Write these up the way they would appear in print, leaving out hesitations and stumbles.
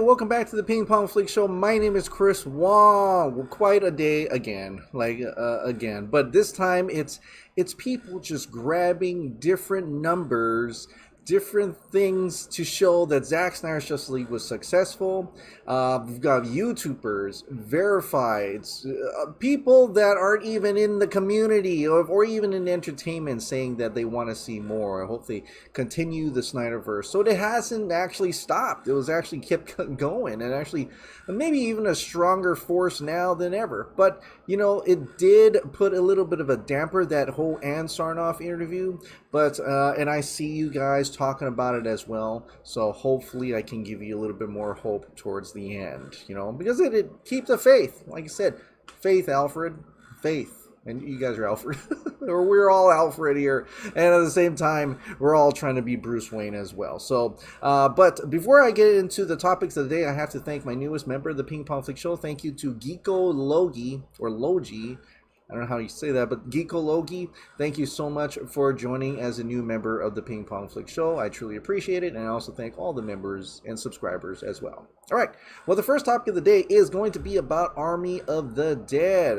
welcome back to the Ping Pong Flix Show. My name is Chris Wong. Well, quite a day again, again. But this time it's people just grabbing different numbers, different things to show that Zack Snyder Justice League was successful. We've got YouTubers, verified, people that aren't even in the community or even in entertainment saying that they want to see more. I hope they continue the Snyderverse. So it hasn't actually stopped. It was actually kept going, and actually maybe even a stronger force now than ever. But, you know, it did put a little bit of a damper, that whole Ann Sarnoff interview. But, and I see you guys talking about it as well. So hopefully I can give you a little bit more hope towards the end, you know, because it keeps the faith. Like I said, faith, Alfred, faith. And you guys are Alfred, or we're all Alfred here. And at the same time, we're all trying to be Bruce Wayne as well. So, but before I get into the topics of the day, I have to thank my newest member of the Ping Pong Flix Show. Thank you to Geeko Logi, or Logi. I don't know how you say that, but Geeko Logi, thank you so much for joining as a new member of the Ping Pong Flix Show. I truly appreciate it, and I also thank all the members and subscribers as well. All right, well, the first topic of the day is going to be about Army of the Dead.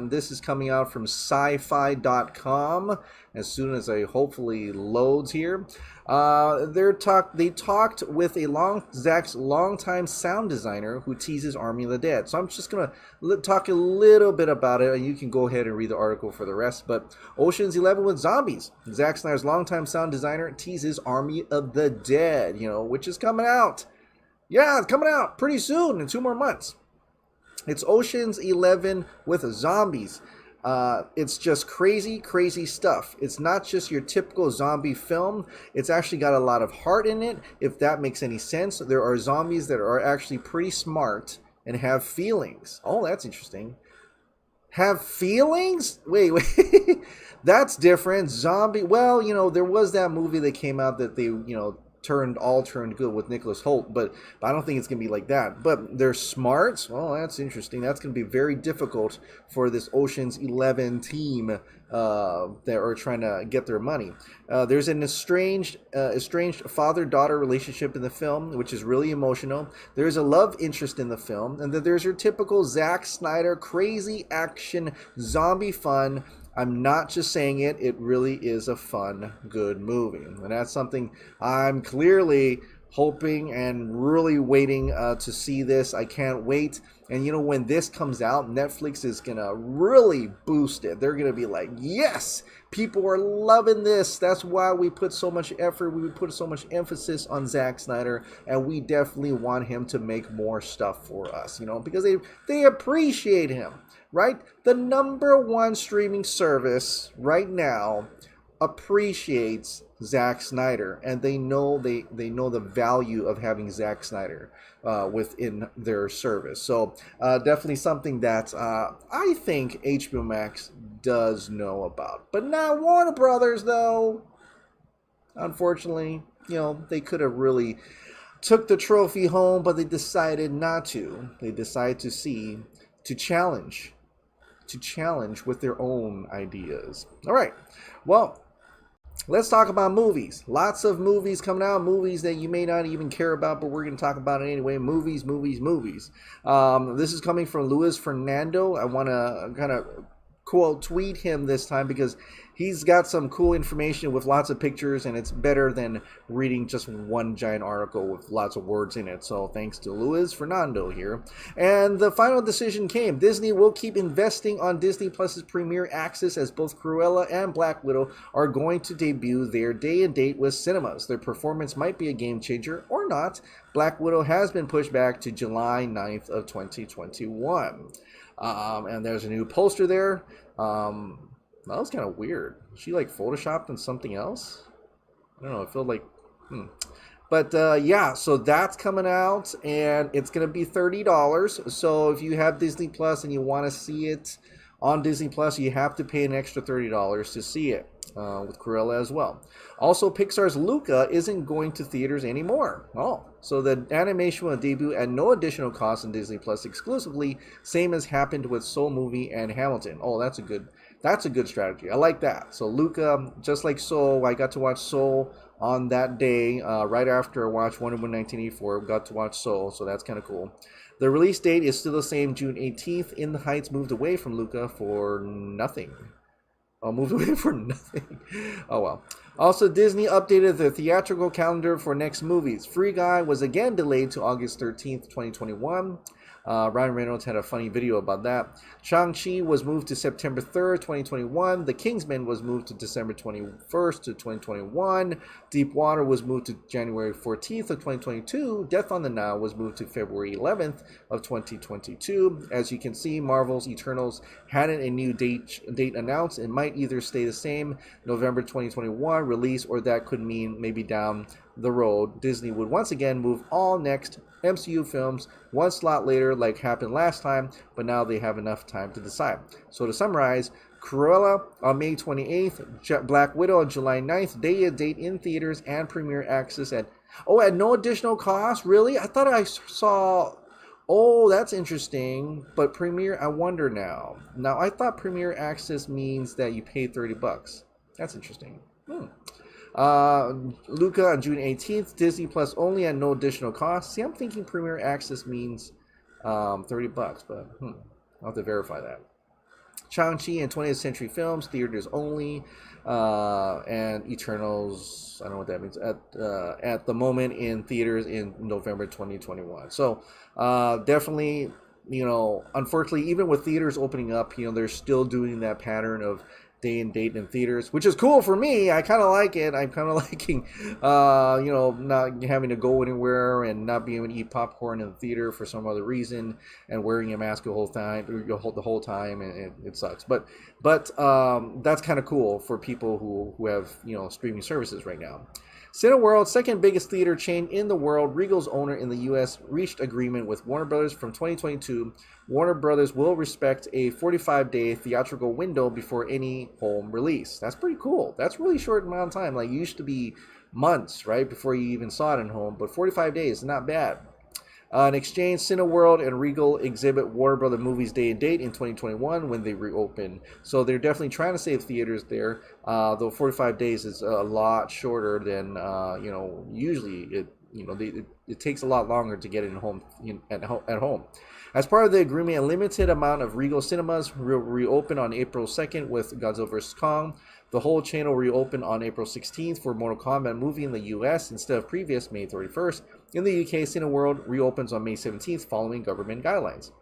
This is coming out from sci-fi.com as soon as I hopefully loads here. They talked with Zack's longtime sound designer who teases Army of the Dead. So I'm just going to talk a little bit about it, and you can go ahead and read the article for the rest. But Ocean's 11 with zombies. Zack Snyder's longtime sound designer teases Army of the Dead, you know, which is coming out. Yeah, it's coming out pretty soon, in 2 more months. It's Ocean's 11 with zombies. It's just crazy, crazy stuff. It's not just your typical zombie film. It's actually got a lot of heart in it, if that makes any sense. There are zombies that are actually pretty smart and have feelings. Oh, that's interesting. Have feelings? Wait. That's different. Zombie. Well, you know, there was that movie that came out that they, you know, turned good with Nicholas Hoult, but I don't think it's going to be like that. But they're smart. Well, that's interesting. That's going to be very difficult for this Ocean's 11 team that are trying to get their money. There's an estranged father-daughter relationship in the film, which is really emotional. There's a love interest in the film, and then there's your typical Zack Snyder crazy action zombie fun. I'm not just saying it, it really is a fun, good movie. And that's something I'm clearly hoping and really waiting to see this. I can't wait. And you know, when this comes out, Netflix is going to really boost it. They're going to be like, yes, people are loving this. That's why we put so much effort, we put so much emphasis on Zack Snyder, and we definitely want him to make more stuff for us, you know, because they appreciate him. Right? The #1 streaming service right now appreciates Zack Snyder, and they know the value of having Zack Snyder within their service. So definitely something that I think HBO Max does know about. But not Warner Brothers, though. Unfortunately, you know, they could have really took the trophy home, but they decided not to. They decided to challenge with their own ideas. All right, well, let's talk about movies. Lots of movies coming out, movies that you may not even care about, but we're going to talk about it anyway. Movies. This is coming from Luis Fernando. I want to kind of quote tweet him this time because he's got some cool information with lots of pictures, and it's better than reading just one giant article with lots of words in it. So thanks to Luis Fernando here. And the final decision came. Disney will keep investing on Disney Plus's premiere access, as both Cruella and Black Widow are going to debut their day and date with cinemas. Their performance might be a game changer or not. Black Widow has been pushed back to July 9th of 2021. And there's a new poster there. That was kind of weird. She like photoshopped on something else. I don't know. It felt like, But yeah, so that's coming out, and it's gonna be $30. So if you have Disney Plus and you want to see it on Disney Plus, you have to pay an extra $30 to see it with Cruella as well. Also, Pixar's Luca isn't going to theaters anymore. Oh, so the animation will debut at no additional cost on Disney Plus exclusively, same as happened with Soul Movie and Hamilton. Oh, that's a good strategy. I like that. So Luca, just like Soul, I got to watch Soul on that day, right after I watched Wonder Woman 1984. Got to watch Soul, so that's kind of cool. The release date is still the same, June 18th. In the Heights moved away from Luca for nothing. Oh, moved away for nothing. Oh, well. Also, Disney updated their theatrical calendar for next movies. Free Guy was again delayed to August 13th, 2021. Ryan Reynolds had a funny video about that. Shang-Chi was moved to September 3rd, 2021. The Kingsman was moved to December 21st to 2021. Deep Water was moved to January 14th of 2022. Death on the Nile was moved to February 11th of 2022. As you can see, Marvel's Eternals hadn't a new date announced. It might either stay the same, November 2021 release, or that could mean maybe down the road, Disney would once again move all next MCU films one slot later like happened last time, but now they have enough time to decide. So to summarize, Cruella on May 28th, Black Widow on July 9th, date in theaters and premiere access at no additional cost? Really? I thought I saw... Oh, that's interesting. But premiere, I wonder now. Now, I thought premiere access means that you pay $30. That's interesting. Luca on June 18th, Disney Plus only at no additional cost. See, I'm thinking premiere access means $30, but I'll have to verify that. Shang-Chi and 20th Century Films, theaters only, and Eternals, I don't know what that means, at the moment in theaters in November 2021. So definitely, unfortunately, even with theaters opening up, they're still doing that pattern of day and date in theaters, which is cool for me. I kind of like it. I'm kind of liking, not having to go anywhere and not being able to eat popcorn in the theater for some other reason and wearing a mask the whole time, and it sucks. But that's kind of cool for people who have streaming services right now. Cineworld, second biggest theater chain in the world, Regal's owner in the U.S., reached agreement with Warner Brothers from 2022. Warner Brothers will respect a 45-day theatrical window before any home release. That's pretty cool. That's really short amount of time. Like, it used to be months, right, before you even saw it in home. But 45 days is not bad. In exchange, Cineworld and Regal exhibit Warner Brothers movies day and date in 2021 when they reopen. So they're definitely trying to save theaters there. Though 45 days is a lot shorter than usually it takes a lot longer to get it at home. As part of the agreement, a limited amount of Regal cinemas will reopen on April 2nd with Godzilla vs. Kong. The whole chain will reopen on April 16th for Mortal Kombat movie in the U.S. instead of previous May 31st. In the UK, Cineworld reopens on May 17th following government guidelines.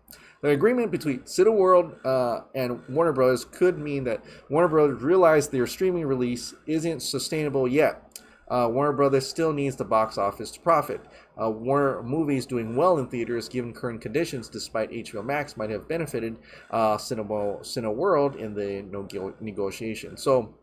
The agreement between Cineworld and Warner Bros. Could mean that Warner Bros. Realized their streaming release isn't sustainable yet. Warner Brothers still needs the box office to profit. Warner movies doing well in theaters given current conditions, despite HBO Max, might have benefited Cineworld in the negotiation. So,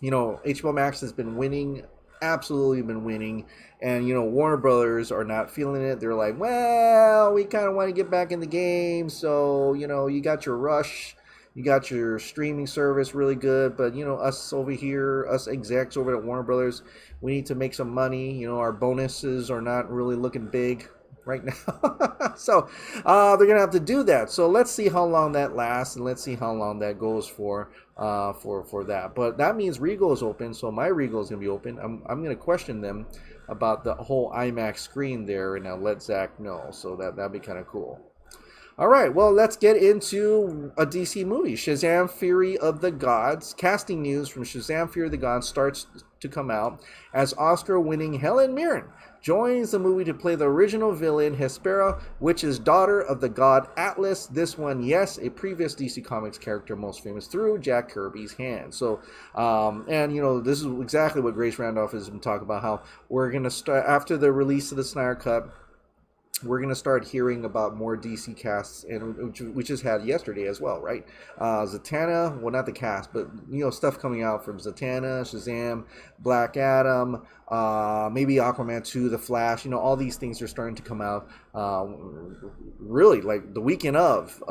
HBO Max has been winning, absolutely been winning, and Warner Brothers are not feeling it. They're like, well, we kind of want to get back in the game, so you got your Rush. You got your streaming service really good, but us over here, us execs over at Warner Brothers, we need to make some money. Our bonuses are not really looking big right now. So they're gonna have to do that. So let's see how long that lasts, and let's see how long that goes for that. But that means Regal is open, so my Regal is gonna be open. I'm gonna question them about the whole IMAX screen there, and I'll let Zach know. So that'd be kind of cool. All right, well, let's get into a DC movie. Shazam! Fury of the Gods. Casting news from Shazam! Fury of the Gods starts to come out as Oscar-winning Helen Mirren joins the movie to play the original villain, Hespera, which is daughter of the god Atlas. This one, yes, a previous DC Comics character most famous through Jack Kirby's hand. So, this is exactly what Grace Randolph has been talking about, how we're going to start, after the release of the Snyder Cut, we're going to start hearing about more DC casts, and we just had yesterday as well, right? Zatanna, well, not the cast, but, stuff coming out from Zatanna, Shazam, Black Adam, maybe Aquaman 2, The Flash, all these things are starting to come out really like the weekend of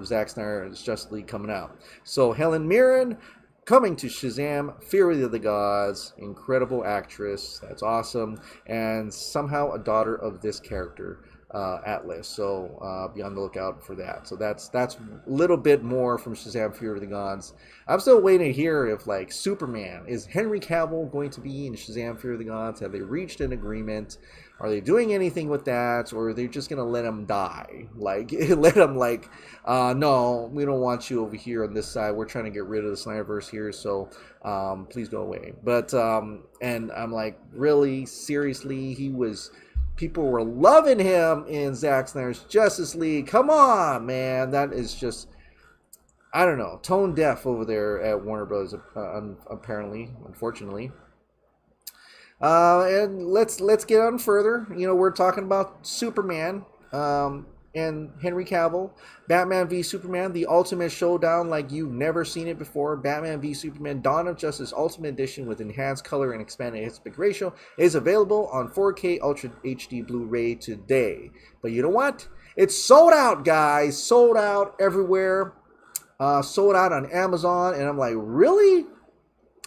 Zack Snyder's Justice League coming out. So Helen Mirren coming to Shazam! Fury of the Gods, incredible actress, that's awesome, and somehow a daughter of this character. Atlas. So be on the lookout for that. So that's a little bit more from Shazam: Fury of the Gods. I'm still waiting to hear if like Superman, is Henry Cavill going to be in Shazam: Fury of the Gods? Have they reached an agreement? Are they doing anything with that, or are they just gonna let him die? Like let him like, no, we don't want you over here on this side. We're trying to get rid of the Snyderverse here, so please go away. But and I'm like, really, seriously, people were loving him in Zack Snyder's Justice League. Come on, man, that is just, I don't know, tone deaf over there at Warner Bros. Apparently, unfortunately. And let's get on further. You know, we're talking about Superman and Henry Cavill. Batman v Superman, the ultimate showdown like you've never seen it before. Batman v Superman, Dawn of Justice Ultimate Edition with enhanced color and expanded aspect ratio is available on 4K Ultra HD Blu-ray today. But you know what? It's sold out, guys. Sold out everywhere. Sold out on Amazon. And I'm like, really?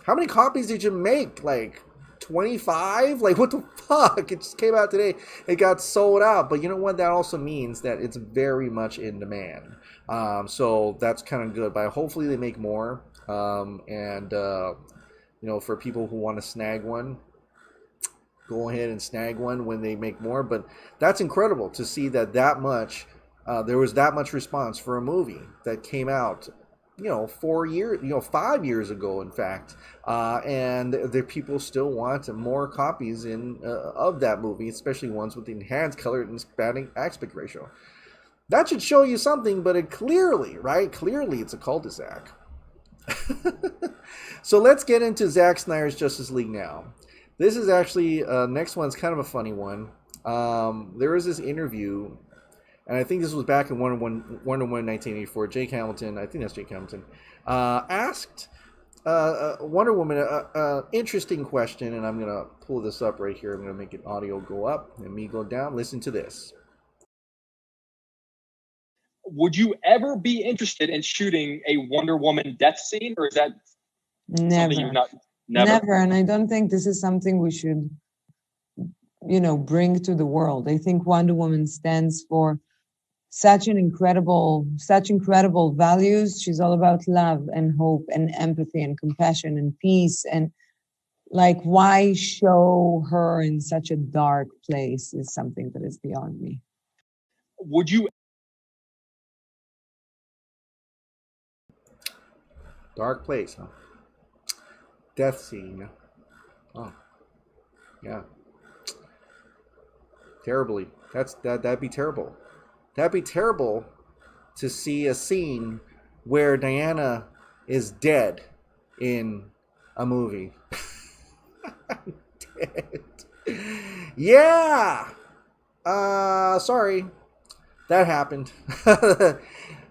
How many copies did you make? Like 25? Like, what the fuck? It just came out today. It got sold out. But you know what? That also means that it's very much in demand. So that's kind of good. But hopefully they make more. You know, for people who want to snag one, go ahead and snag one when they make more. But that's incredible to see that much. There was that much response for a movie that came out, you know, 4 years, you know, 5 years ago, in fact, and the people still want more copies of that movie, especially ones with the enhanced color and expanding aspect ratio. That should show you something, but it clearly, right? Clearly, it's a cul-de-sac. So let's get into Zack Snyder's Justice League now. This is actually next one's kind of a funny one. There was this interview. And I think this was back in Wonder Woman 1984. Jake Hamilton, I think that's Jake Hamilton, asked Wonder Woman an interesting question. And I'm going to pull this up right here. I'm going to make it audio go up and me go down. Listen to this. Would you ever be interested in shooting a Wonder Woman death scene? Or is that something you've not... Never. And I don't think this is something we should, you know, bring to the world. I think Wonder Woman stands for such incredible values. She's all about love and hope and empathy and compassion and peace. And like, why show her in such a dark place is something that is beyond me. Would you... Dark place, huh? Death scene. Oh, yeah. Terribly. That'd be terrible. That'd be terrible to see a scene where Diana is dead in a movie. Dead. Yeah. Sorry. That happened.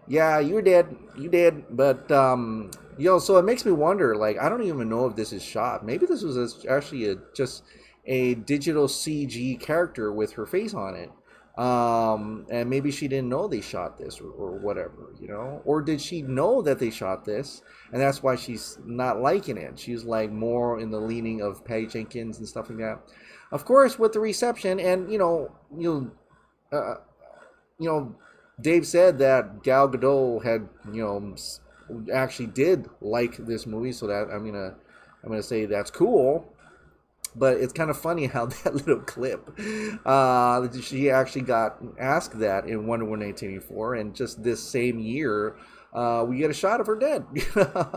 Yeah, you were dead. You did. But so it makes me wonder, like, I don't even know if this is shot. Maybe this was actually just a digital CG character with her face on it. And maybe she didn't know they shot this or whatever, you know? Or did she know that they shot this and that's why she's not liking it? She's like more in the leaning of Patty Jenkins and stuff like that. Of course, with the reception, and Dave said that Gal Gadot had, actually did like this movie, so that I'm gonna say that's cool. But it's kind of funny how that little clip, she actually got asked that in Wonder Woman 1984, and just this same year, we get a shot of her dead.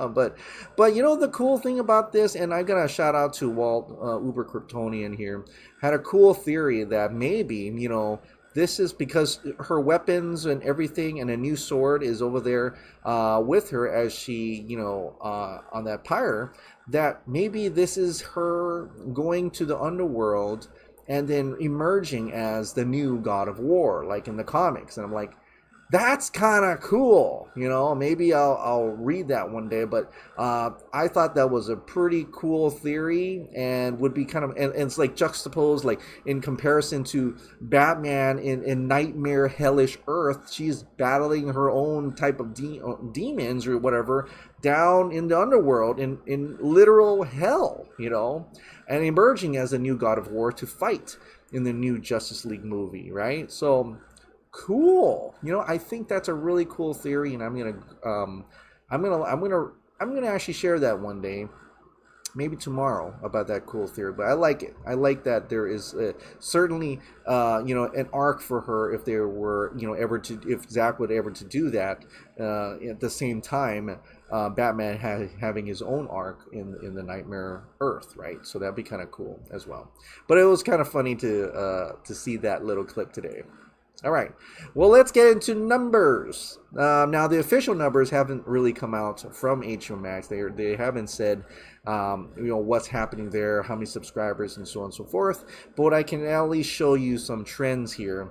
but you know the cool thing about this, and I'm gonna shout out to Walt Uber Kryptonian here, had a cool theory that maybe this is because her weapons and everything and a new sword is over there with her as she, on that pyre, that maybe this is her going to the underworld and then emerging as the new god of war, like in the comics. And I'm like, That's kind of cool, you know. Maybe I'll read that one day. But I thought that was a pretty cool theory, and would be kind of, and it's like juxtaposed, like in comparison to Batman in Nightmare Hellish Earth. She's battling her own type of demons or whatever down in the underworld in literal hell, you know, and emerging as a new god of war to fight in the new Justice League movie, right? So cool. You know, I think that's a really cool theory, and I'm gonna actually share that one day, maybe tomorrow, about that cool theory. But I like it. I like that there is certainly an arc for her, if there were, if Zack would ever to do that at the same time. Batman having his own arc in the Nightmare Earth, right? So that'd be kind of cool as well. But it was kind of funny to see that little clip today. All right. Well, let's get into numbers. Now, the official numbers haven't really come out from HBO Max. They haven't said, what's happening there, how many subscribers, and so on and so forth. But what I can at least show you some trends here.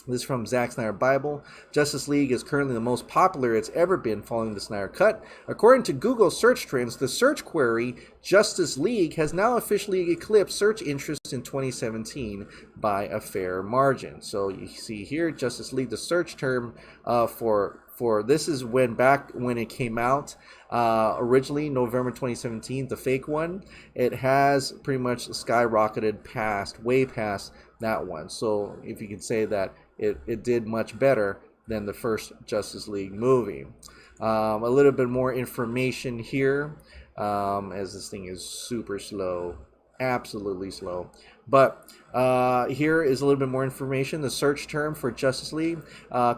This is from Zack Snyder Bible. Justice League is currently the most popular it's ever been following the Snyder Cut. According to Google search trends, the search query Justice League has now officially eclipsed search interest in 2017 by a fair margin. So you see here, Justice League, the search term for this is when it came out originally, November 2017, the fake one. It has pretty much skyrocketed way past that one. So if you could say that it did much better than the first Justice League movie. A little bit more information here, as this thing is super slow, absolutely slow. But here is a little bit more information. The search term for Justice League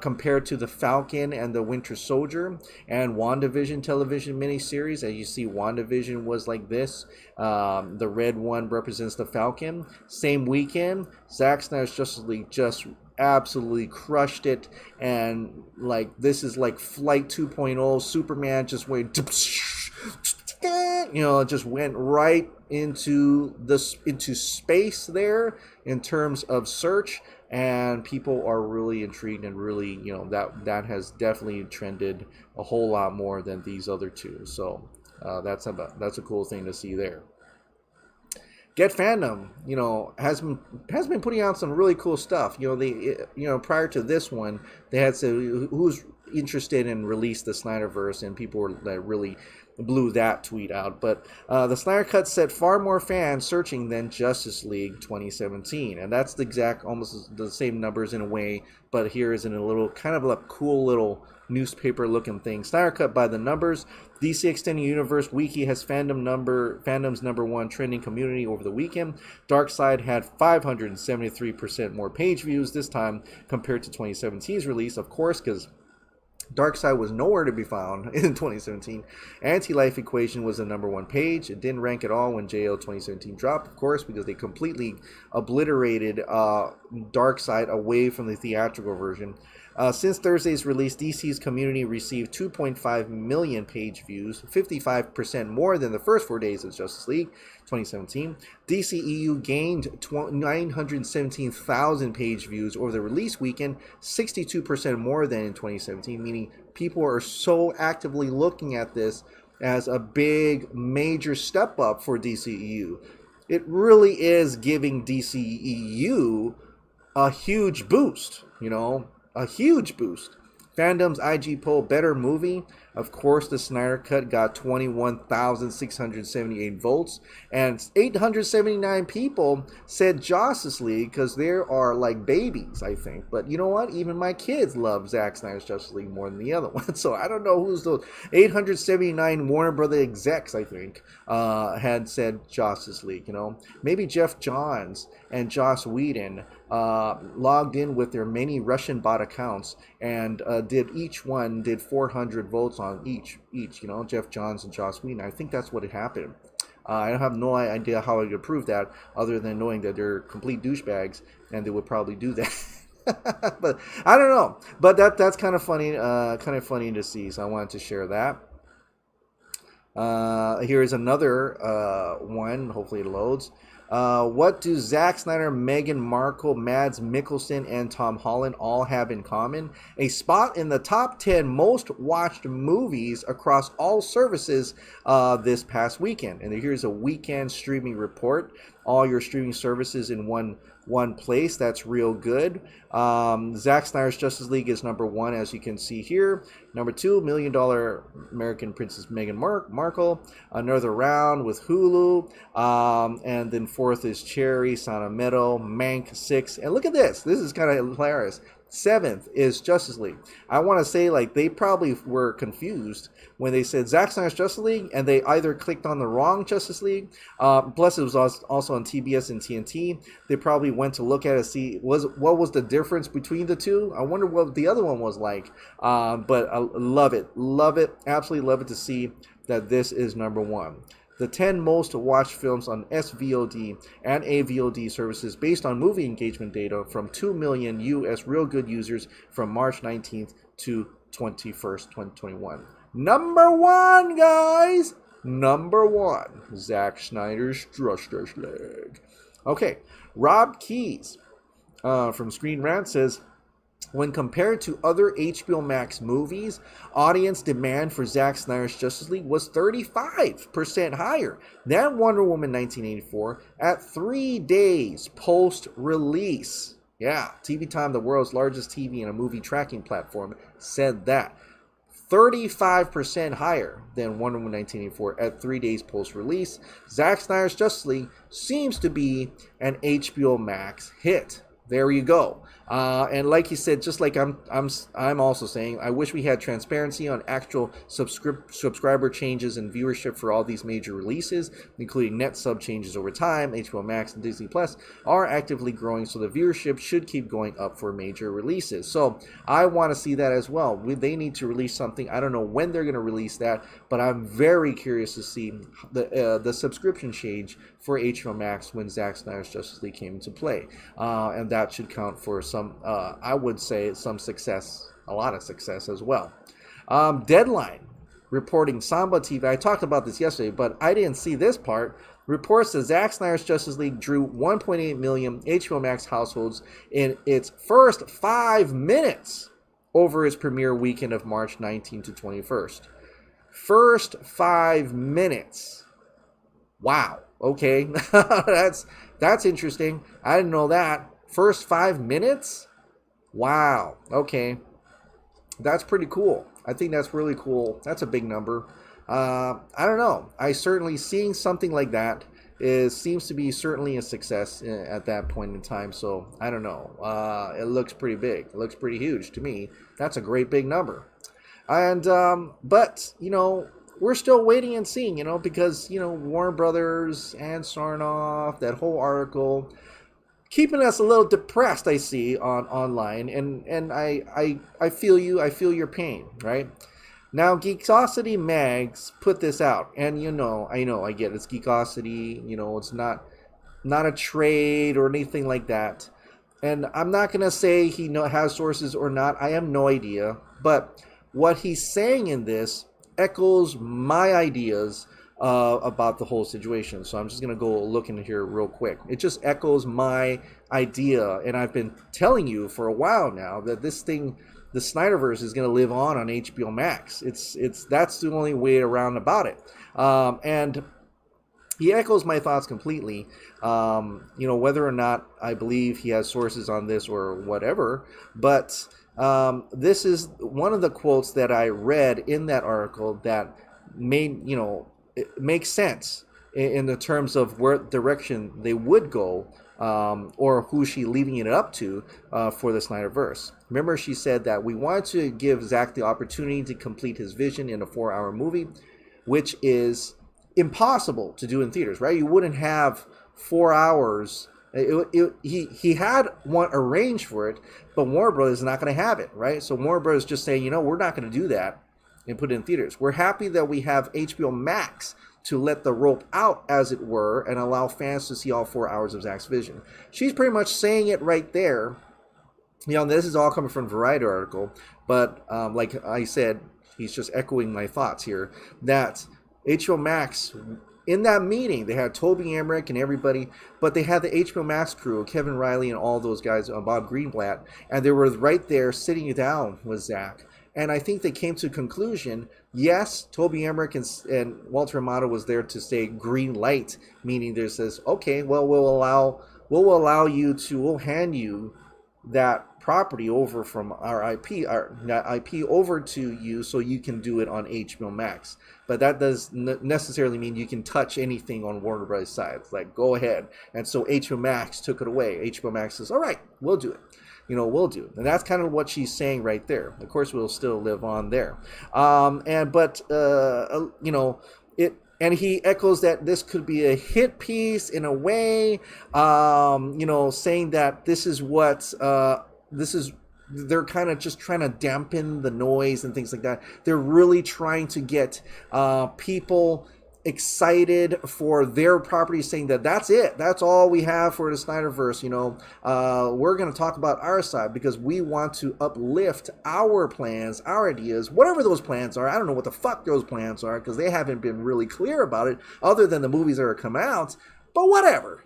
compared to the Falcon and the Winter Soldier and WandaVision television miniseries. As you see, WandaVision was like this. The red one represents the Falcon. Same weekend, Zack Snyder's Justice League just absolutely crushed it, and like this is like Flight 2.0. Superman just went, just went right into space there in terms of search, and people are really intrigued, and really, that has definitely trended a whole lot more than these other two. So that's a cool thing to see there. Get Fandom, has been putting out some really cool stuff. Prior to this one, they had said who's interested in release the Snyderverse, and people were that really blew that tweet out. But the Snyder Cut set far more fans searching than Justice League 2017, and that's almost the same numbers in a way. But here is in a little kind of a cool little newspaper looking thing. Snyder Cut by the numbers. DC Extended Universe Wiki has Fandom's number one trending community over the weekend. Darkseid had 573% more page views this time compared to 2017's release, of course, because Darkseid was nowhere to be found in 2017. Anti-Life Equation was the number one page. It didn't rank at all when JL 2017 dropped, of course, because they completely obliterated Darkseid away from the theatrical version. Since Thursday's release, DC's community received 2.5 million page views, 55% more than the first 4 days of Justice League 2017. DCEU gained 917,000 page views over the release weekend, 62% more than in 2017, meaning people are so actively looking at this as a big, major step up for DCEU. It really is giving DCEU a huge boost, a huge boost. Fandom's IG poll, better movie. Of course, the Snyder Cut got 21,678 votes, and 879 people said Justice League because there are like babies, I think. But you know what? Even my kids love Zack Snyder's Justice League more than the other one. So I don't know who's those 879 Warner Brother execs, I think, had said Justice League. Maybe Jeff Johns and Joss Whedon logged in with their many Russian bot accounts and did 400 votes on each. Jeff Johns and Joss Whedon. I think that's what had happened. I have no idea how I could prove that, other than knowing that they're complete douchebags and they would probably do that. But I don't know. But that's kind of funny to see. So I wanted to share that. Here is another one. Hopefully it loads. What do Zack Snyder, Meghan Markle, Mads Mikkelsen, and Tom Holland all have in common? A spot in the top 10 most watched movies across all services this past weekend. And here's a weekend streaming report. All your streaming services in one place. That's real good. Zack Snyder's Justice League is number 1, as you can see here. Number 2, $1 Million American Princess Meghan Markle. Another Round with Hulu. And then 4th is Cherry, Sound of Meadow, Mank 6. And look at this. This is kind of hilarious. 7th is Justice League. I want to say, like, they probably were confused when they said Zack Snyder's Justice League, and they either clicked on the wrong Justice League. Plus, it was also on TBS and TNT. They probably went to look at it, see what was the difference between the two. I wonder what the other one was like. But I love it, absolutely love it to see that this is number 1. The 10 most watched films on SVOD and AVOD services based on movie engagement data from 2 million US Real Good users from March 19th to 21st, 2021. Number 1, guys! Number 1, Zack Snyder's Justice League. Okay, Rob Keyes from Screen Rant says, when compared to other HBO Max movies, audience demand for Zack Snyder's Justice League was 35% higher than Wonder Woman 1984 at 3 days post-release. Yeah, TV Time, the world's largest TV and a movie tracking platform, said that. 35% higher than Wonder Woman 1984 at 3 days post-release. Zack Snyder's Justice League seems to be an HBO Max hit. There you go. And like he said, just like I'm also saying, I wish we had transparency on actual subscriber changes and viewership for all these major releases, including net sub changes over time. HBO Max and Disney Plus are actively growing, so the viewership should keep going up for major releases. So I want to see that as well. They need to release something. I don't know when they're going to release that, but I'm very curious to see the subscription change for HBO Max when Zack Snyder's Justice League came into play. And that should count for some, I would say, some success, a lot of success as well. Deadline, reporting Samba TV. I talked about this yesterday, but I didn't see this part. Reports that Zack Snyder's Justice League drew 1.8 million HBO Max households in its first 5 minutes over its premiere weekend of March 19th to 21st. First 5 minutes. Wow. Okay, that's interesting. I didn't know that. First 5 minutes? Wow. Okay, that's pretty cool. I think that's really cool. That's a big number. I don't know. I certainly seeing something like that seems to be certainly a success at that point in time. So I don't know. It looks pretty big. It looks pretty huge to me. That's a great big number. And but you know, we're still waiting and seeing, you know, because, you know, Warner Brothers and Sarnoff, that whole article, keeping us a little depressed, I see, online. And I feel you. I feel your pain, right? Now, Geekosity Mags put this out. And, you know, I get it. It's Geekosity. You know, it's not a trade or anything like that. And I'm not going to say he has sources or not. I have no idea. But what he's saying in this echoes my ideas about the whole situation. So I'm just going to go look in here real quick. It just echoes my idea. And I've been telling you for a while now that this thing, the Snyderverse, is going to live on HBO Max. That's the only way around about it. And he echoes my thoughts completely. You know, whether or not I believe he has sources on this or whatever, but this is one of the quotes that I read in that article that made, you know, it makes sense in the terms of where direction they would go, or who she leaving it up to for the Snyderverse. Remember, she said that we wanted to give Zack the opportunity to complete his vision in a 4-hour movie, which is impossible to do in theaters, right? You wouldn't have 4 hours. He had one arranged for it, but Warner Brothers is not going to have it, right? So Warner Brothers just saying, you know, we're not going to do that and put it in theaters. We're happy that we have HBO Max to let the rope out, as it were, and allow fans to see all 4 hours of Zack's vision. She's pretty much saying it right there. You know, this is all coming from a Variety article, but like I said, he's just echoing my thoughts here, that HBO Max in that meeting, they had Toby Emmerich and everybody, but they had the HBO Max crew, Kevin Riley and all those guys, Bob Greenblatt, and they were right there sitting down with Zack. And I think they came to a conclusion, yes, Toby Emmerich and Walter Amato was there to say green light, meaning there says, okay, well, we'll hand you that property over from our IP over to you so you can do it on HBO Max. But that doesn't necessarily mean you can touch anything on Warner Bros. Side. It's like, go ahead. And so HBO Max took it away. HBO Max says, all right, we'll do it. We'll do it. And that's kind of what she's saying right there. Of course, we'll still live on there. And he echoes that this could be a hit piece in a way, saying that this is what they're kind of just trying to dampen the noise and things like that. They're really trying to get people excited for their property, saying that that's it, that's all we have for the Snyderverse. We're going to talk about our side because we want to uplift our plans, our ideas, whatever those plans are. I don't know what the fuck those plans are because they haven't been really clear about it other than the movies that are come out. But whatever,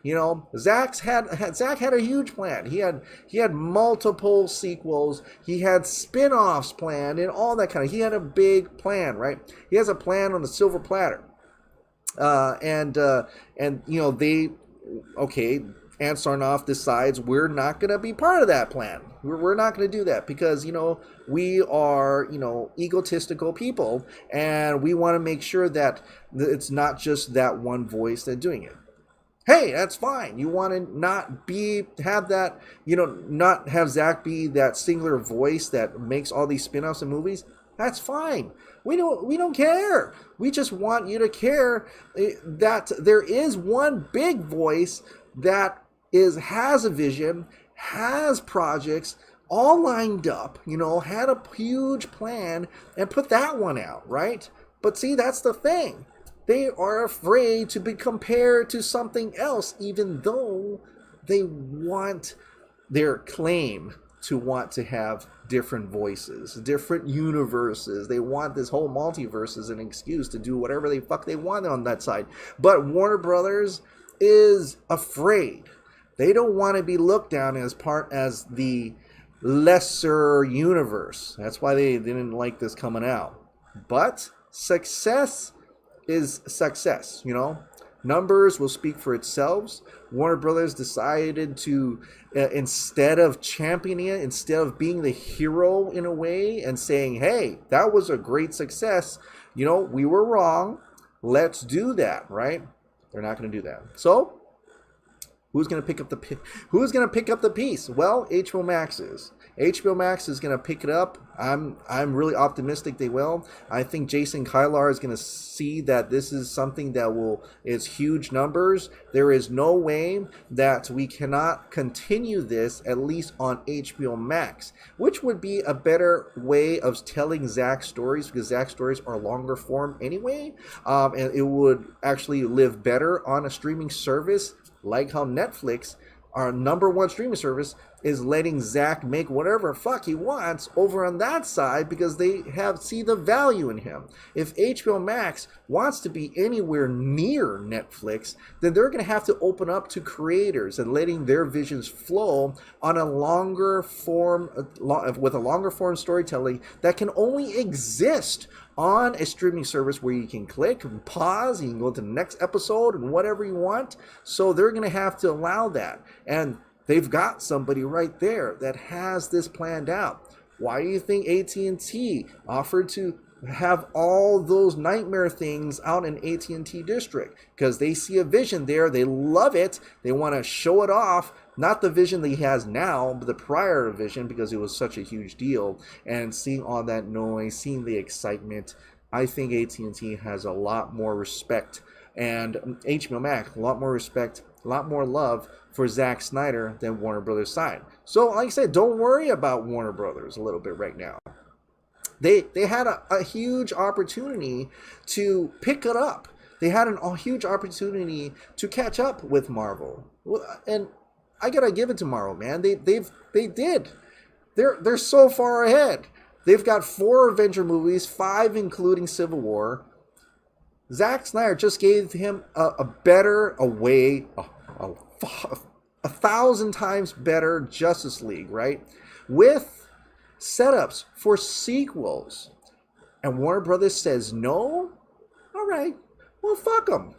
Zack had a huge plan. He had multiple sequels. He had spin-offs planned and all that kind of. He had a big plan, right? He has a plan on the silver platter. And Ant Sarnoff decides we're not going to be part of that plan. We're not going to do that because, we are, egotistical people and we want to make sure that it's not just that one voice that's doing it. Hey, that's fine. You want to not have Zack be that singular voice that makes all these spin-offs and movies. That's fine. We don't care. We just want you to care that there is one big voice that has a vision, has projects all lined up, had a huge plan and put that one out, right? But see, that's the thing. They are afraid to be compared to something else, even though they want their claim to want to have different voices, different universes. They want this whole multiverse as an excuse to do whatever the fuck they want on that side. But Warner Brothers is afraid. They don't want to be looked down as the lesser universe. That's why they didn't like this coming out. But success is success, Numbers will speak for itself. Warner Brothers decided to, instead of championing it, instead of being the hero in a way and saying, hey, that was a great success, we were wrong, let's do that, right? They're not going to do that. So, who's going to pick up the piece? Well, HBO Max is. HBO Max is going to pick it up. I'm really optimistic they will. I think Jason Kylar is going to see that this is something that is huge numbers. There is no way that we cannot continue this, at least on HBO Max, which would be a better way of telling Zack stories because Zack stories are longer form anyway. And it would actually live better on a streaming service like how Netflix, our number one streaming service, is letting Zack make whatever fuck he wants over on that side because they see the value in him. If HBO Max wants to be anywhere near Netflix, then they're going to have to open up to creators and letting their visions flow on a longer form, with a longer form storytelling that can only exist on a streaming service where you can click and pause, you can go to the next episode and whatever you want. So they're going to have to allow that. And they've got somebody right there that has this planned out. Why do you think AT&T offered to have all those nightmare things out in AT&T district? Because they see a vision there. They love it. They want to show it off. Not the vision that he has now, but the prior vision, because it was such a huge deal. And seeing all that noise, seeing the excitement, I think AT&T has a lot more respect. And HBO Max, a lot more respect, a lot more love for Zack Snyder than Warner Brothers side. So, like I said, don't worry about Warner Brothers a little bit right now. They had a huge opportunity to pick it up. They had a huge opportunity to catch up with Marvel. And I gotta give it to Marvel, man. They did. They're so far ahead. They've got 4 Avenger movies, 5 including Civil War. Zack Snyder just gave him a better, a way, a thousand times better Justice League, right? With setups for sequels. And Warner Brothers says no? All right. Well, fuck them.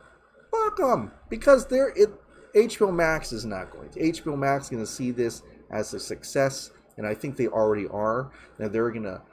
Fuck them. Because HBO Max is not going to. HBO Max is going to see this as a success. And I think they already are. And they're going to...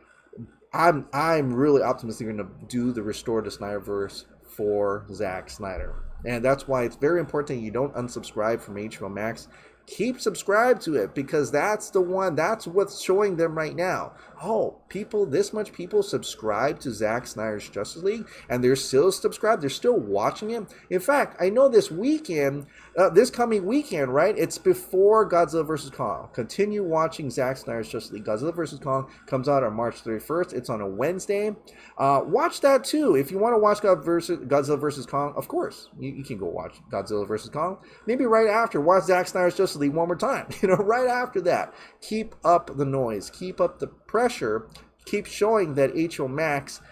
I'm really optimistic they're going to do the Restore the Snyderverse for Zack Snyder. And that's why it's very important you don't unsubscribe from HBO Max. Keep subscribed to it, because that's the one, that's what's showing them right now. Oh, people, this much people subscribe to Zack Snyder's Justice League, and they're still subscribed, they're still watching it. In fact, I know this weekend, this coming weekend, right, it's before Godzilla vs. Kong. Continue watching Zack Snyder's Justice League. Godzilla vs. Kong comes out on March 31st. It's on a Wednesday. Watch that too. If you want to watch Godzilla vs. Kong, of course, you can go watch Godzilla vs. Kong. Maybe right after, watch Zack Snyder's Justice League one more time. Right after that. Keep up the noise. Keep up the pressure. Keep showing that HBO Max,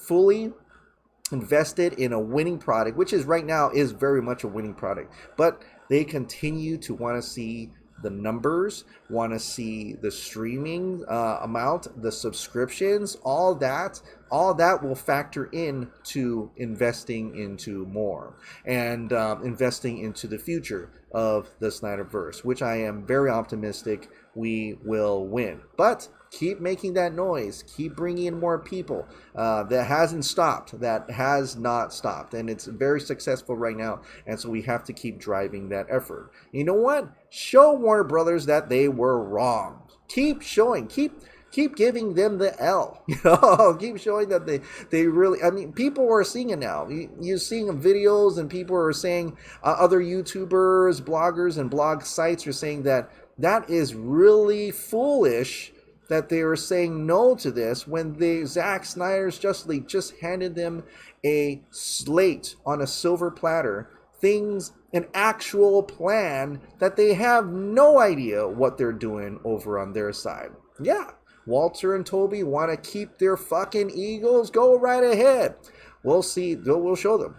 fully invested in a winning product, which is right now is very much a winning product. But they continue to want to see the numbers, want to see the streaming amount, the subscriptions, all that will factor in to investing into more and investing into the future of the Snyderverse, which I am very optimistic we will win. But keep making that noise. Keep bringing in more people. That hasn't stopped. That has not stopped. And it's very successful right now. And so we have to keep driving that effort. You know what? Show Warner Brothers that they were wrong. Keep showing. Keep giving them the L. Keep showing that they really, I mean, people are seeing it now. You're seeing videos, and people are saying, other YouTubers, bloggers, and blog sites are saying that is really foolish that they are saying no to this when Zack Snyder's Justice League just handed them a slate on a silver platter, an actual plan that they have no idea what they're doing over on their side. Yeah, Walter and Toby want to keep their fucking egos? Go right ahead. We'll see. We'll show them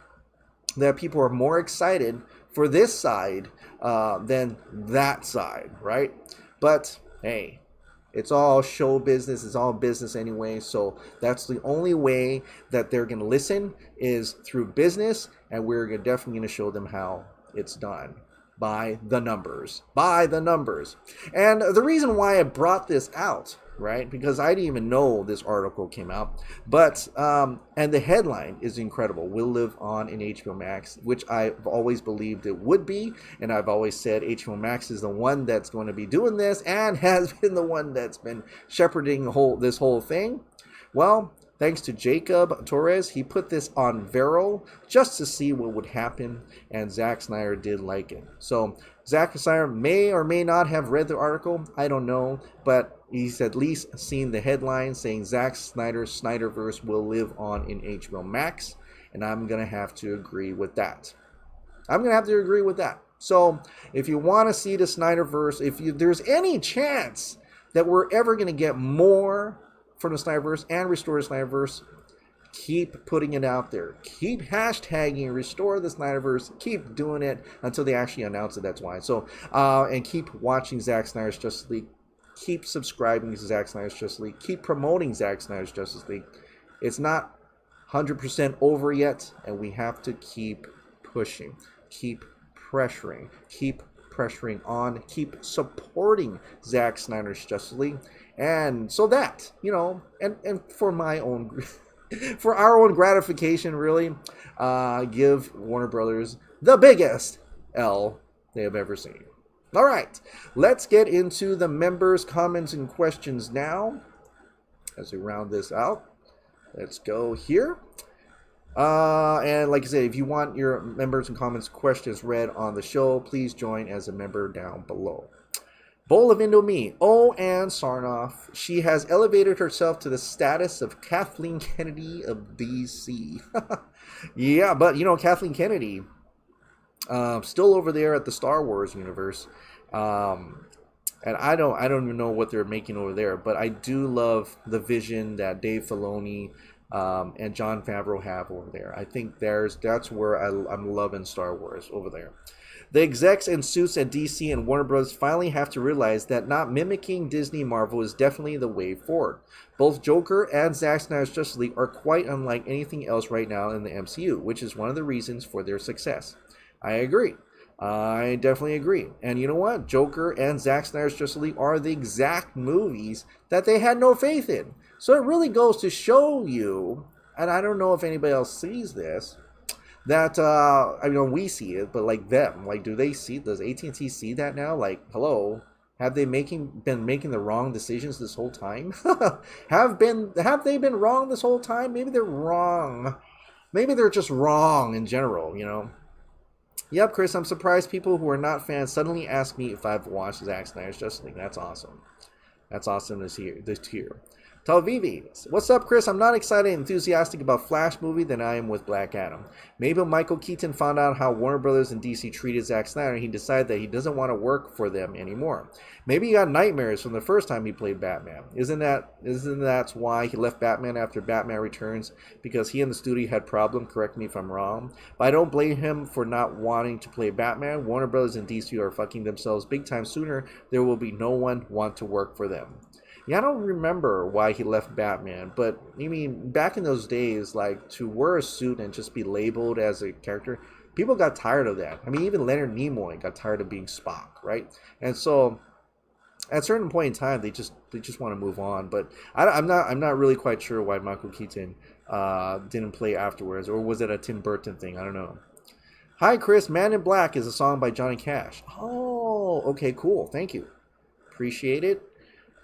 that people are more excited for this side than that side, right? But hey, it's all show business. It's all business anyway. So that's the only way that they're going to listen is through business. And we're definitely going to show them how it's done by the numbers. By the numbers. And the reason why I brought this out, right? Because I didn't even know this article came out. But, and the headline is incredible. Will live on in HBO Max, which I've always believed it would be. And I've always said HBO Max is the one that's going to be doing this and has been the one that's been shepherding this whole thing. Well, thanks to Jacob Torres, he put this on Vero just to see what would happen. And Zack Snyder did like it. So Zack Snyder may or may not have read the article. I don't know. But he's at least seen the headline saying Zack Snyder's Snyderverse will live on in HBO Max. And I'm going to have to agree with that. So if you want to see the Snyderverse, if there's any chance that we're ever going to get more from the Snyderverse and Restore the Snyderverse, keep putting it out there. Keep hashtagging Restore the Snyderverse. Keep doing it until they actually announce it. That's why. So, and keep watching Zack Snyder's Justice League. Keep subscribing to Zack Snyder's Justice League. Keep promoting Zack Snyder's Justice League. It's not 100% over yet, and we have to keep pushing. Keep pressuring. Keep pressuring on. Keep supporting Zack Snyder's Justice League. And so that, and for my own, for our own gratification, really, give Warner Brothers the biggest L they have ever seen. All right, let's get into the members' comments and questions now. As we round this out, let's go here. And like I said, if you want your members' and comments questions read on the show, please join as a member down below. Bowl of Indomie. Oh, Ann Sarnoff. She has elevated herself to the status of Kathleen Kennedy of DC. Yeah, but Kathleen Kennedy, still over there at the Star Wars universe. And I don't even know what they're making over there, but I do love the vision that Dave Filoni, and Jon Favreau have over there. I think that's where I'm loving Star Wars over there. The execs and suits at DC and Warner Bros. Finally have to realize that not mimicking Disney Marvel is definitely the way forward. Both Joker and Zack Snyder's Justice League are quite unlike anything else right now in the MCU, which is one of the reasons for their success. I agree. I definitely agree. And you know what? Joker and Zack Snyder's Justice League are the exact movies that they had no faith in. So it really goes to show you, and I don't know if anybody else sees this, that I mean we see it, but like them, like does AT&T see that now? Like, hello, have they been making the wrong decisions this whole time? have they been wrong this whole time? Maybe they're wrong. Maybe they're just wrong in general, you know. Yep, Chris, I'm surprised people who are not fans suddenly ask me if I've watched Zack Snyder's Justice League. That's awesome. That's awesome this year. Talvivi, what's up, Chris? I'm not excited and enthusiastic about Flash movie than I am with Black Adam. Maybe Michael Keaton found out how Warner Brothers and DC treated Zack Snyder and he decided that he doesn't want to work for them anymore. Maybe he got nightmares from the first time he played Batman. Isn't that why he left Batman after Batman Returns? Because he and the studio had problems, correct me if I'm wrong. But I don't blame him for not wanting to play Batman. Warner Brothers and DC are fucking themselves big time sooner. There will be no one want to work for them. Yeah, I don't remember why he left Batman, but I mean, back in those days, like, to wear a suit and just be labeled as a character, people got tired of that. I mean, even Leonard Nimoy got tired of being Spock, right? And so, at a certain point in time, they just want to move on. But I'm not really quite sure why Michael Keaton didn't play afterwards, or was it a Tim Burton thing? I don't know. Hi, Chris. Man in Black is a song by Johnny Cash. Oh, okay, cool. Thank you. Appreciate it.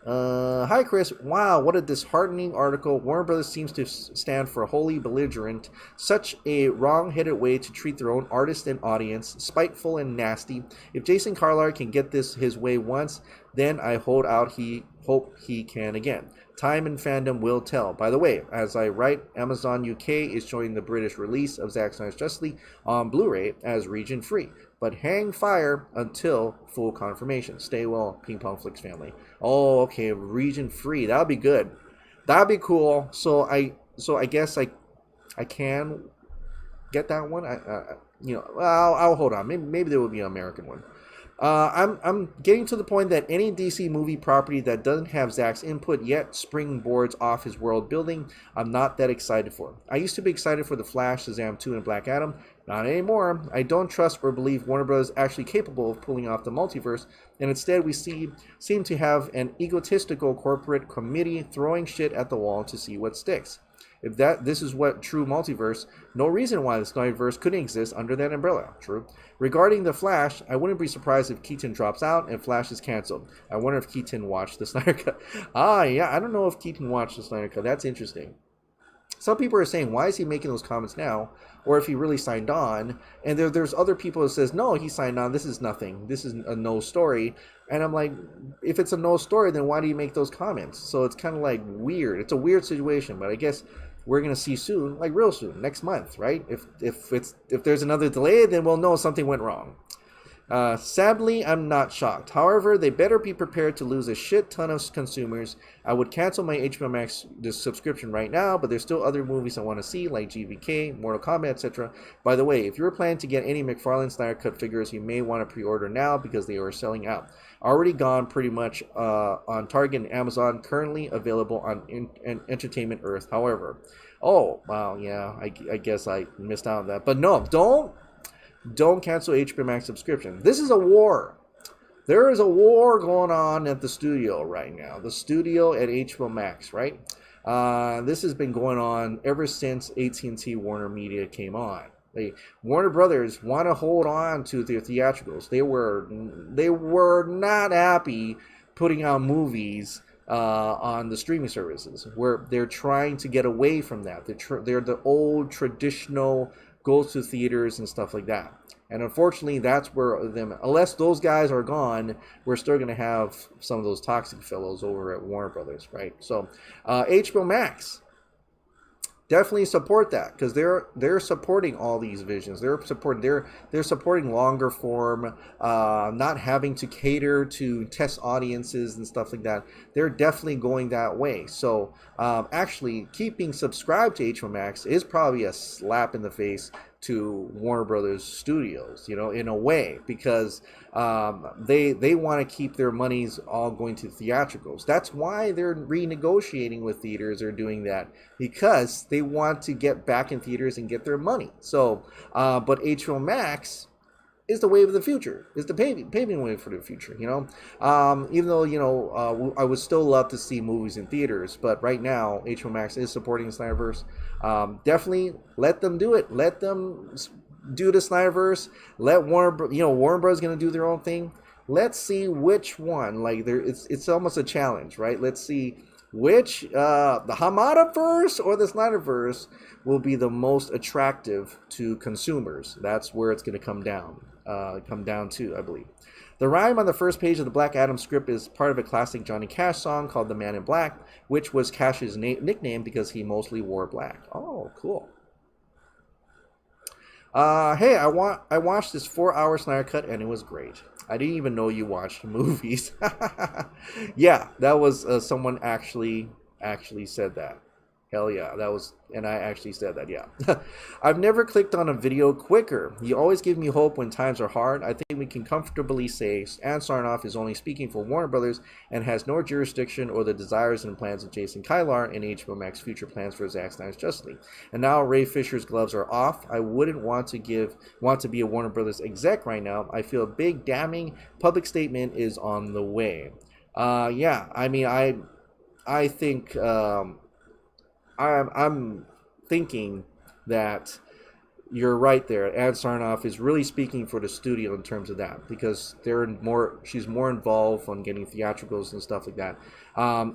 Hi, Chris. Wow, what a disheartening article. Warner Brothers seems to stand for wholly belligerent. Such a wrong-headed way to treat their own artist and audience. Spiteful and nasty. If Jason Carlisle can get this his way once, then I hope he can again. Time and fandom will tell. By the way, as I write, Amazon UK is showing the British release of Zack Snyder's Justice League on Blu-ray as region-free. But hang fire until full confirmation. Stay well, Ping Pong Flix family. Oh, okay, region free. That'll be good. That'll be cool. So I guess I can get that one. I'll hold on. Maybe there will be an American one. I'm getting to the point that any DC movie property that doesn't have Zack's input yet springboards off his world building, I'm not that excited for. I used to be excited for The Flash, Shazam 2, and Black Adam. Not anymore. I don't trust or believe Warner Bros. Actually capable of pulling off the multiverse, and instead we seem to have an egotistical corporate committee throwing shit at the wall to see what sticks. If this is what true multiverse, no reason why the Snyderverse couldn't exist under that umbrella. True. Regarding The Flash, I wouldn't be surprised if Keaton drops out and Flash is canceled. I wonder if Keaton watched the Snyder Cut. Yeah, I don't know if Keaton watched the Snyder Cut. That's interesting. Some people are saying, why is he making those comments now? Or if he really signed on. And there's other people that says, no, he signed on. This is nothing. This is a no story. And I'm like, if it's a no story, then why do you make those comments? So it's kind of like weird. It's a weird situation, but I guess we're going to see soon, like real soon, next month, right? If there's another delay, then we'll know something went wrong. Sadly, I'm not shocked. However, they better be prepared to lose a shit ton of consumers. I would cancel my HBO Max subscription right now, but there's still other movies I want to see, like GVK, Mortal Kombat, etc. By the way, if you're planning to get any McFarlane Snyder Cut figures, you may want to pre-order now because they are selling out. Already gone pretty much on Target and Amazon, currently available on Entertainment Earth. However, oh, wow, yeah, I guess I missed out on that. But no, don't cancel HBO Max subscription. This is a war. There is a war going on at the studio right now. The studio at HBO Max, right? This has been going on ever since AT&T Warner Media came on. Warner Brothers want to hold on to their theatricals. They were not happy putting out movies on the streaming services, where they're trying to get away from that. They're the old traditional go to theaters and stuff like that. And unfortunately, that's where unless those guys are gone, we're still going to have some of those toxic fellows over at Warner Brothers, right? So HBO Max. definitely support that, because they're supporting all these visions. They're supporting longer form, not having to cater to test audiences and stuff like that. They're definitely going that way. So actually keeping subscribed to HBO Max is probably a slap in the face to Warner Brothers Studios, in a way, because they want to keep their monies all going to theatricals. That's why they're renegotiating with theaters. They're doing that because they want to get back in theaters and get their money. So, but HBO Max is the wave of the future, is the paving way for the future, even though, I would still love to see movies in theaters, but right now HBO Max is supporting the Snyderverse. Definitely let them do it. Let them do the Snyderverse. Let Warner Bros. Going to do their own thing. Let's see which one, it's almost a challenge, right? Let's see which, the Hamada-verse or the Snyderverse will be the most attractive to consumers. That's where it's going to come down to, I believe. The rhyme on the first page of the Black Adam script is part of a classic Johnny Cash song called The Man in Black, which was Cash's nickname because he mostly wore black. Oh, cool. Hey, I watched this 4-hour Snyder cut and it was great. I didn't even know you watched movies. Yeah, that was someone actually said that. Hell yeah, and I actually said that, yeah. I've never clicked on a video quicker. You always give me hope when times are hard. I think we can comfortably say Ann Sarnoff is only speaking for Warner Brothers and has no jurisdiction or the desires and plans of Jason Kylar and HBO Max future plans for Zack Snyder's Justice League. And now Ray Fisher's gloves are off. I wouldn't want to be a Warner Brothers exec right now. I feel a big damning public statement is on the way. Yeah, I mean, I think I'm thinking that you're right there. Ann Sarnoff is really speaking for the studio in terms of that, because she's more involved on getting theatricals and stuff like that.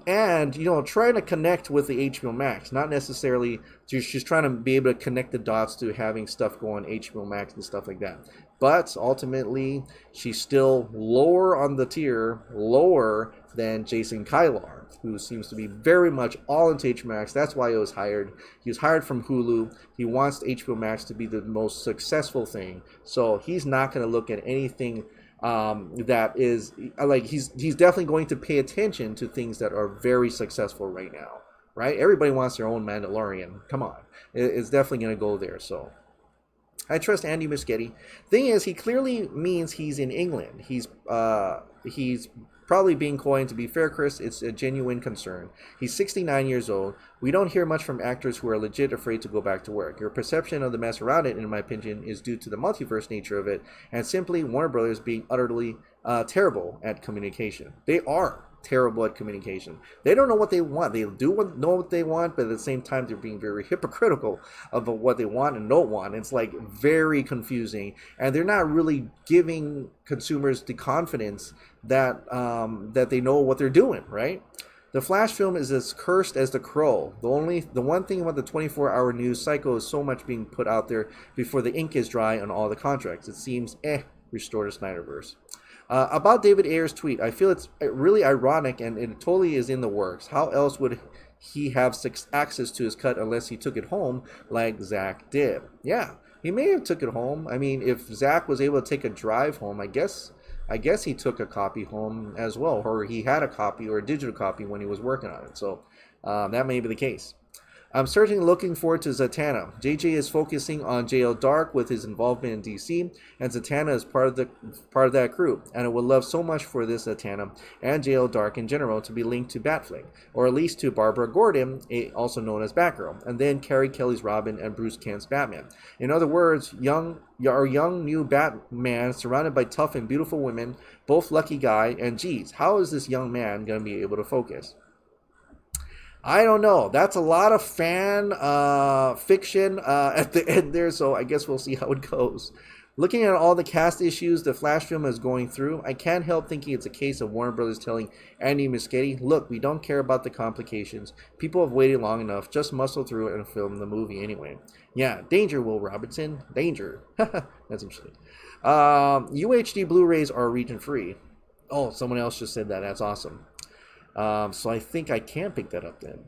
And trying to connect with the HBO Max, not necessarily she's trying to be able to connect the dots to having stuff go on HBO Max and stuff like that. But ultimately, she's still lower on the tier, lower than Jason Kylar, who seems to be very much all into HBO Max. That's why he was hired. He was hired from Hulu. He wants HBO Max to be the most successful thing. So he's not going to look at anything that is he's definitely going to pay attention to things that are very successful right now. Right? Everybody wants their own Mandalorian. Come on, it's definitely going to go there. So I trust Andy Muschietti. Thing is, he clearly means he's in England. He's probably being coy. To be fair, Chris, it's a genuine concern. He's 69 years old. We don't hear much from actors who are legit afraid to go back to work. Your perception of the mess around it, in my opinion, is due to the multiverse nature of it and simply Warner Brothers being utterly terrible at communication. They are terrible at communication. They don't know what they want. They do know what they want, but at the same time, they're being very hypocritical of what they want and don't want. It's very confusing, and they're not really giving consumers the confidence that that they know what they're doing, right? The Flash film is as cursed as The Crow. The one thing about the 24-hour news cycle is so much being put out there before the ink is dry on all the contracts. It seems, restore the Snyderverse. About David Ayer's tweet, I feel it's really ironic and it totally is in the works. How else would he have access to his cut unless he took it home like Zack did? Yeah, he may have took it home. I mean, if Zack was able to take a drive home, I guess he took a copy home as well, or he had a copy or a digital copy when he was working on it. So that may be the case. I'm certainly looking forward to Zatanna. JJ is focusing on JL Dark with his involvement in DC, and Zatanna is part of that crew. And I would love so much for this Zatanna and JL Dark in general to be linked to Batfleck, or at least to Barbara Gordon, also known as Batgirl, and then Carrie Kelly's Robin and Bruce Kent's Batman. In other words, our young new Batman surrounded by tough and beautiful women, both lucky guy, and geez, how is this young man going to be able to focus? I don't know. That's a lot of fan fiction at the end there, so I guess we'll see how it goes. Looking at all the cast issues the Flash film is going through, I can't help thinking it's a case of Warner Brothers telling Andy Muschietti, look, we don't care about the complications. People have waited long enough. Just muscle through it and film the movie anyway. Yeah, danger, Will Robinson. Danger. That's interesting. UHD Blu-rays are region-free. Oh, someone else just said that. That's awesome. So I think I can pick that up then.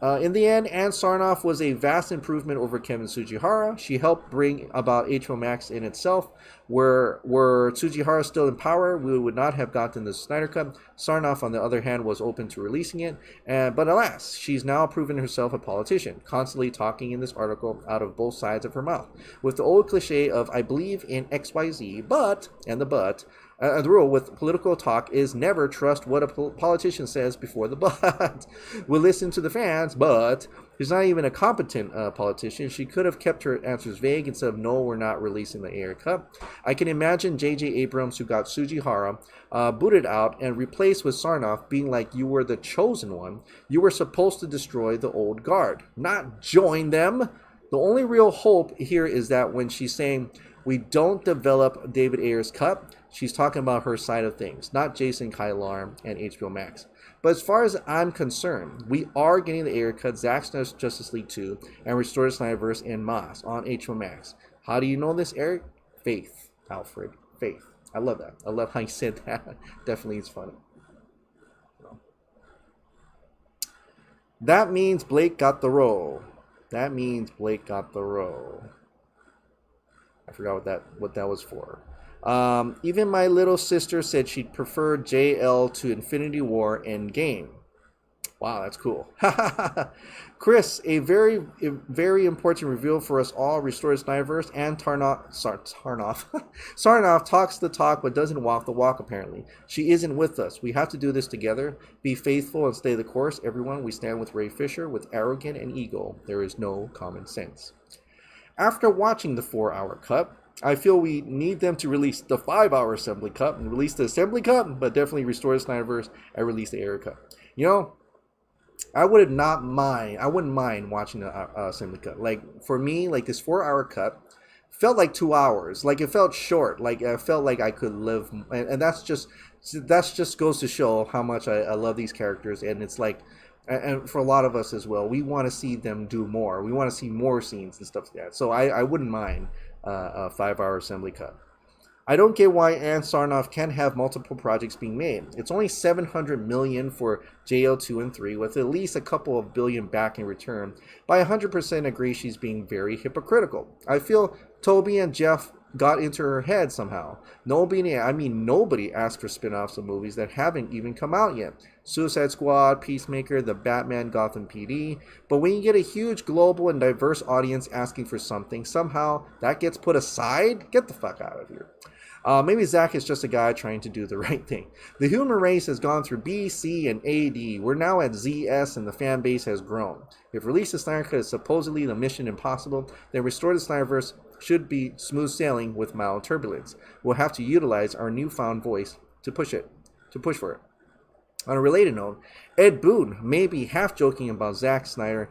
In the end, Ann Sarnoff was a vast improvement over Kevin Tsujihara. She helped bring about HBO Max in itself. Were Tsujihara still in power, we would not have gotten the Snyder Cut. Sarnoff, on the other hand, was open to releasing it. But alas, she's now proven herself a politician, constantly talking in this article out of both sides of her mouth. With the old cliche of, I believe in XYZ, but, and the but, the rule with political talk is never trust what a politician says before the but. We'll listen to the fans, but she's not even a competent politician. She could have kept her answers vague instead of, no, we're not releasing the air cut. I can imagine J.J. Abrams, who got Tsujihara booted out and replaced with Sarnoff, being like, you were the chosen one. You were supposed to destroy the old guard, not join them. The only real hope here is that when she's saying, we don't develop David Ayer's cut, she's talking about her side of things, not Jason Kylar and HBO Max. But as far as I'm concerned, we are getting the Ayer cut, Zack Snyder's Justice League 2, and Restored Snyderverse en masse on HBO Max. How do you know this, Eric? Faith, Alfred. Faith. I love that. I love how you said that. Definitely is funny. That means Blake got the role. That means Blake got the role. I forgot what that was for. Even my little sister said she'd prefer JL to Infinity War Endgame. Wow, that's cool. Chris, a very important reveal for us all. Restored Snyderverse and Sarnoff talks the talk but doesn't walk the walk, apparently. She isn't with us. We have to do this together. Be faithful and stay the course. Everyone, we stand with Ray Fisher, with arrogant and ego. There is no common sense. After watching the 4-hour cut, I feel we need them to release the 5-hour assembly cut and release the assembly cut, but definitely restore the Snyderverse and release the Ayer cut. You know, I wouldn't mind watching the assembly cut. Like, for me, like, this 4-hour cut felt like 2 hours. Like, it felt short. Like, I felt like I could live, and that's just goes to show how much I love these characters. And it's like, and for a lot of us as well, we want to see them do more. We want to see more scenes and stuff like that. So I wouldn't mind a 5-hour assembly cut. I don't get why Ann Sarnoff can't have multiple projects being made. It's only $700 million for JL2 and 3, with at least a couple of billion back in return. But I 100% agree she's being very hypocritical. I feel Toby and Jeff got into her head somehow. Nobody asked for spin-offs of movies that haven't even come out yet. Suicide Squad, Peacemaker, The Batman, Gotham PD. But when you get a huge global and diverse audience asking for something, somehow that gets put aside? Get the fuck out of here. Maybe Zack is just a guy trying to do the right thing. The human race has gone through B, C, and AD. We're now at ZS, and the fan base has grown. If Release the Snyder Cut is supposedly the mission impossible, then Restore the Snyderverse should be smooth sailing with mild turbulence. We'll have to utilize our newfound voice to push for it. On a related note, Ed Boon may be half joking about Snyder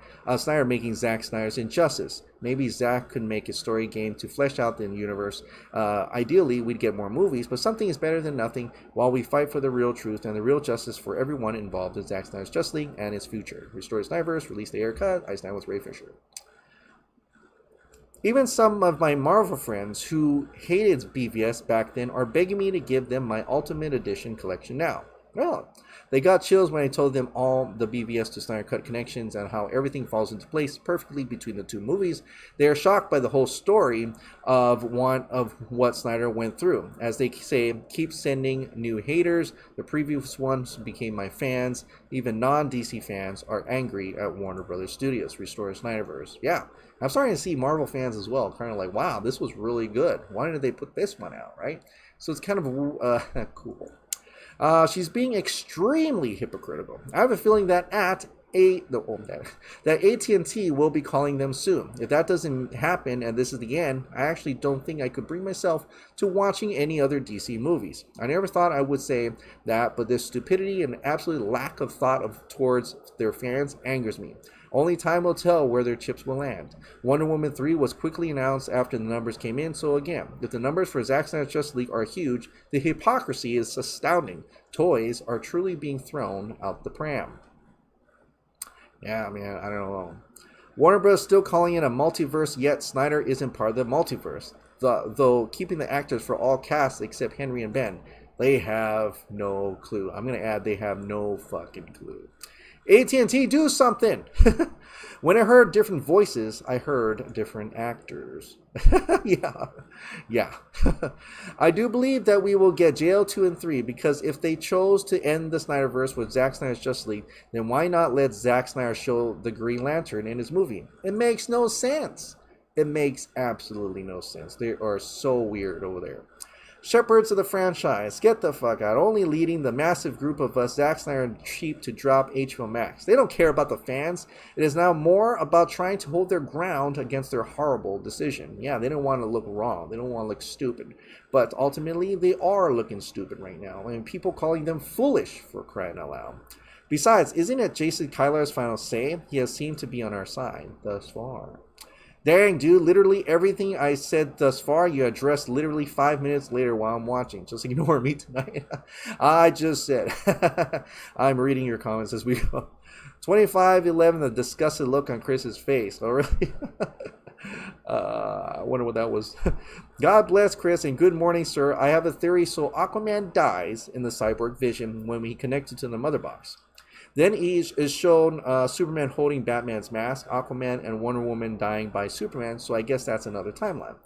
making Zack Snyder's Injustice. Maybe Zack could make a story game to flesh out the universe. Ideally, we'd get more movies, but something is better than nothing while we fight for the real truth and the real justice for everyone involved in Zack Snyder's Justice League and its future. Restore Snyderverse, release the Ayer cut. I stand with Ray Fisher. Even some of my Marvel friends who hated BVS back then are begging me to give them my Ultimate Edition collection now. Well, they got chills when I told them all the BVS to Snyder Cut connections and how everything falls into place perfectly between the two movies. They are shocked by the whole story of what Snyder went through. As they say, keep sending new haters. The previous ones became my fans. Even non-DC fans are angry at Warner Brothers Studios. Restore Snyderverse. Yeah, I'm starting to see Marvel fans as well, kind of like, wow, this was really good. Why did they put this one out, right? So it's kind of cool. She's being extremely hypocritical. I have a feeling that AT&T will be calling them soon. If that doesn't happen and this is the end, I actually don't think I could bring myself to watching any other DC movies. I never thought I would say that, but this stupidity and absolute lack of thought towards their fans angers me. Only time will tell where their chips will land. Wonder Woman 3 was quickly announced after the numbers came in, so again, if the numbers for Zack Snyder's Justice League are huge, the hypocrisy is astounding. Toys are truly being thrown out the pram. Yeah, man, I don't know. Warner Bros. Still calling it a multiverse, yet Snyder isn't part of the multiverse, though keeping the actors for all casts except Henry and Ben. They have no clue. I'm going to add they have no fucking clue. AT&T, do something. When I heard different voices, I heard different actors. Yeah. I do believe that we will get JL 2 and 3 because if they chose to end the Snyderverse with Zack Snyder's Justice League, then why not let Zack Snyder show the Green Lantern in his movie? It makes no sense. It makes absolutely no sense. They are so weird over there. Shepherds of the franchise, get the fuck out. Only leading the massive group of us, Zack Snyder and cheap to drop HBO Max. They don't care about the fans. It is now more about trying to hold their ground against their horrible decision. Yeah, they don't want to look wrong. They don't want to look stupid. But ultimately, they are looking stupid right now. And people calling them foolish for crying out loud. Besides, isn't it Jason Kyler's final say? He has seemed to be on our side thus far. Dang, dude, literally everything I said thus far, you addressed literally 5 minutes later while I'm watching. Just ignore me tonight. I just said. I'm reading your comments as we go. 2511, the disgusted look on Chris's face. Oh, really? I wonder what that was. God bless Chris and good morning, sir. I have a theory. So Aquaman dies in the cyborg vision when we connected to the mother box. Then is shown Superman holding Batman's mask, Aquaman and Wonder Woman dying by Superman, so I guess that's another timeline.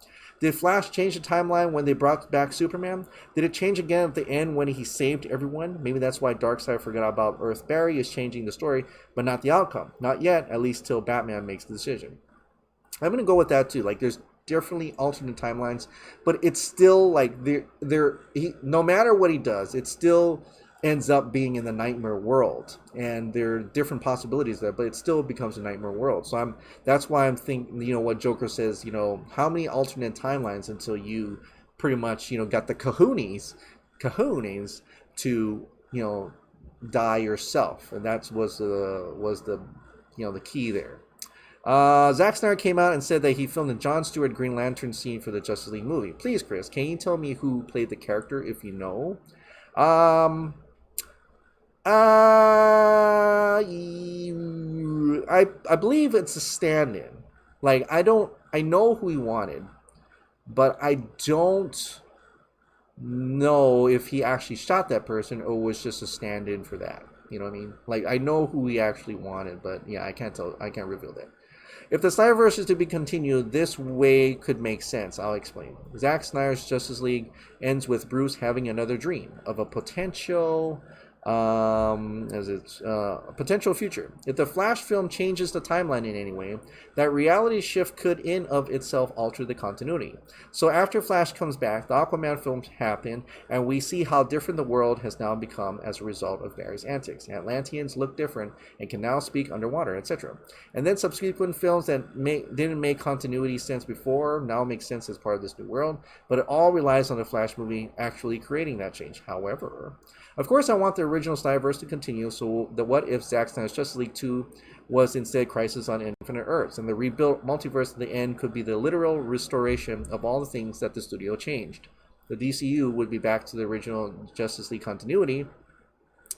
Did Flash change the timeline when they brought back Superman? Did it change again at the end when he saved everyone? Maybe that's why Darkseid forgot about Earth. Barry is changing the story, but not the outcome. Not yet, at least till Batman makes the decision. I'm going to go with that too. Like, there's definitely alternate timelines, but it's still like, no matter what he does, it still ends up being in the nightmare world, and there are different possibilities there, but it still becomes a nightmare world. So that's why I'm thinking, what Joker says, how many alternate timelines until you pretty much, got the kahunas to, die yourself, and that was the the key there. Zack Snyder came out and said that he filmed a Jon Stewart Green Lantern scene for the Justice League movie. Please, Chris, can you tell me who played the character if you know? I believe it's a stand-in. Like, I know who he wanted, but I don't know if he actually shot that person or was just a stand-in for that. You know what I mean? Like, I know who he actually wanted, but yeah, I can't reveal that. If the Snyderverse is to be continued, this way could make sense. I'll explain. Zack Snyder's Justice League ends with Bruce having another dream of a potential potential future. If the Flash film changes the timeline in any way, that reality shift could in of itself alter the continuity. So after Flash comes back, the Aquaman films happen, and we see how different the world has now become as a result of Barry's antics. Atlanteans look different and can now speak underwater, etc. And then subsequent films that didn't make continuity sense before now make sense as part of this new world, but it all relies on the Flash movie actually creating that change. However, of course, I want the original Snyderverse to continue, so the what if Zack Snyder's Justice League 2 was instead Crisis on Infinite Earths, and the rebuilt multiverse at the end could be the literal restoration of all the things that the studio changed. The DCU would be back to the original Justice League continuity,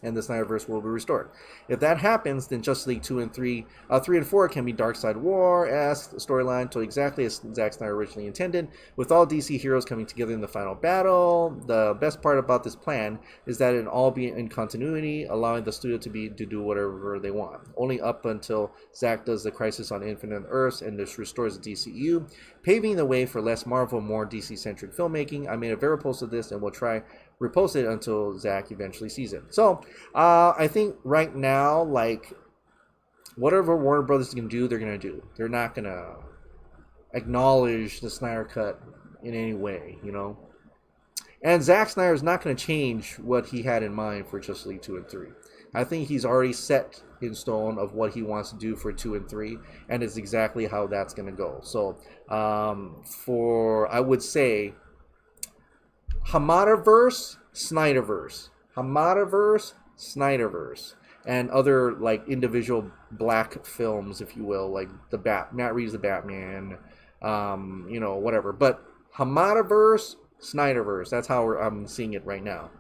and the Snyderverse will be restored. If that happens, then Justice League 3 and 4 can be Darkseid War-esque storyline, told exactly as Zack Snyder originally intended, with all DC heroes coming together in the final battle. The best part about this plan is that it all be in continuity, allowing the studio to do whatever they want. Only up until Zack does the Crisis on Infinite Earths and this restores the DCU, paving the way for less Marvel, more DC-centric filmmaking. I made a very post of this and will try repost it until Zack eventually sees it. So, I think right now, like, whatever Warner Brothers can do, they're going to do. They're not going to acknowledge the Snyder Cut in any way, And Zack Snyder is not going to change what he had in mind for Justice League 2 and 3. I think he's already set in stone of what he wants to do for 2 and 3, and it's exactly how that's going to go. So, I would say, Hamadaverse, Snyderverse. Hamadaverse, Snyderverse. And other, like, individual black films, if you will, like Matt Reeves' The Batman, whatever. But Hamadaverse, Snyderverse. That's how I'm seeing it right now.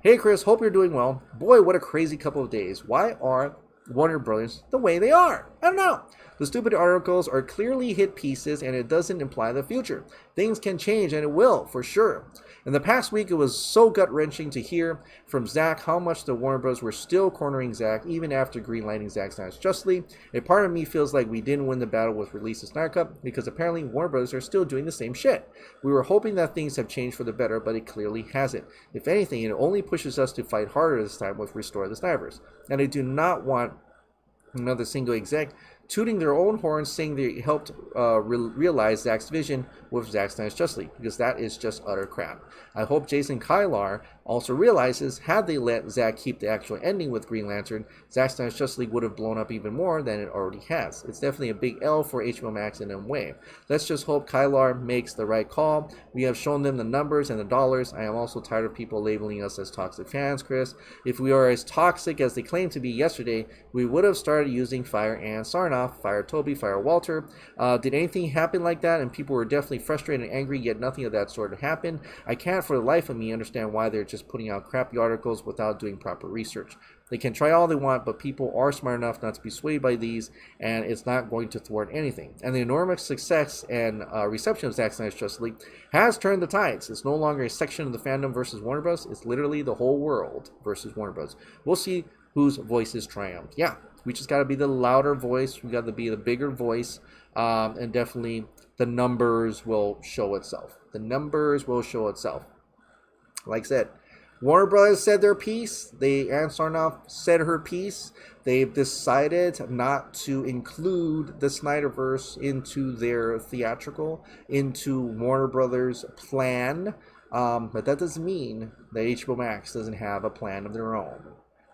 Hey, Chris, hope you're doing well. Boy, what a crazy couple of days. Why are Warner Brothers the way they are? I don't know. The stupid articles are clearly hit pieces and it doesn't imply the future. Things can change and it will, for sure. In the past week, it was so gut-wrenching to hear from Zack how much the Warner Bros. Were still cornering Zack even after greenlighting Zack Snyder's Justice League. A part of me feels like we didn't win the battle with release of Snyder Cut because apparently Warner Bros. Are still doing the same shit. We were hoping that things have changed for the better, but it clearly hasn't. If anything, it only pushes us to fight harder this time with Restore the Snyderverse. And I do not want another single exec tooting their own horns saying they helped realize Zack's vision with Zack Snyder's Justice League, because that is just utter crap. I hope Jason Kylar also realizes had they let Zack keep the actual ending with Green Lantern, Zack Snyder's Justice League would have blown up even more than it already has. It's definitely a big L for HBO Max in a way. Let's just hope Kylar makes the right call. We have shown them the numbers and the dollars. I am also tired of people labeling us as toxic fans, Chris. If we are as toxic as they claimed to be yesterday, we would have started using Fire and Sarnoff, Fire Toby, Fire Walter. Did anything happen like that? And people were definitely frustrated and angry, yet nothing of that sort happened. I can't for the life of me understand why they're just putting out crappy articles without doing proper research. They can try all they want, but people are smart enough not to be swayed by these, and it's not going to thwart anything. And the enormous success and reception of Zack Snyder's Justice League has turned the tides. It's no longer a section of the fandom versus Warner Bros. It's literally the whole world versus Warner Bros. We'll see whose voices triumph. Yeah, we just got to be the louder voice. We got to be the bigger voice, and definitely the numbers will show itself. The numbers will show itself. Like I said, Warner Brothers said their piece. Ann Sarnoff said her piece. They've decided not to include the Snyderverse into their theatrical, into Warner Brothers' plan. But that doesn't mean that HBO Max doesn't have a plan of their own.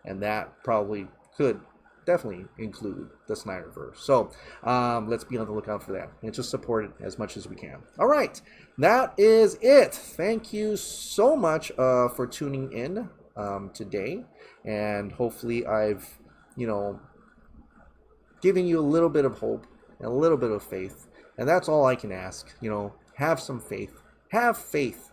And that probably could definitely include the Snyderverse. So let's be on the lookout for that and just support it as much as we can. All right, that is it. Thank you so much for tuning in today, and hopefully I've given you a little bit of hope and a little bit of faith, and that's all I can ask. Have some faith. Have faith.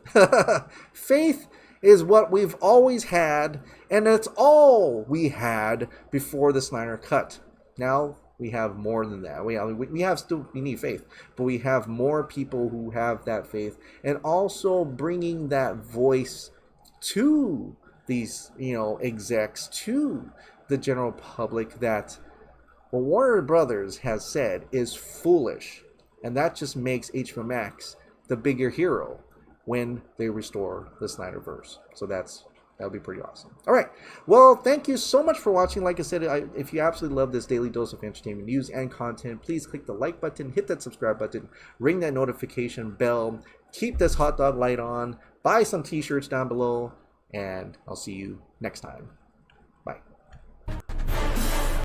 Faith is what we've always had, and it's all we had before the Snyder Cut. Now we have more than that. We need faith, but we have more people who have that faith, and also bringing that voice to these execs, to the general public, that what Warner Brothers has said is foolish, and that just makes HBO Max the bigger hero when they restore the Snyderverse. So that'll be pretty awesome. All right. Well, thank you so much for watching. Like I said, if you absolutely love this daily dose of entertainment news and content, please click the like button, hit that subscribe button, ring that notification bell, keep this hot dog light on, buy some t-shirts down below, and I'll see you next time.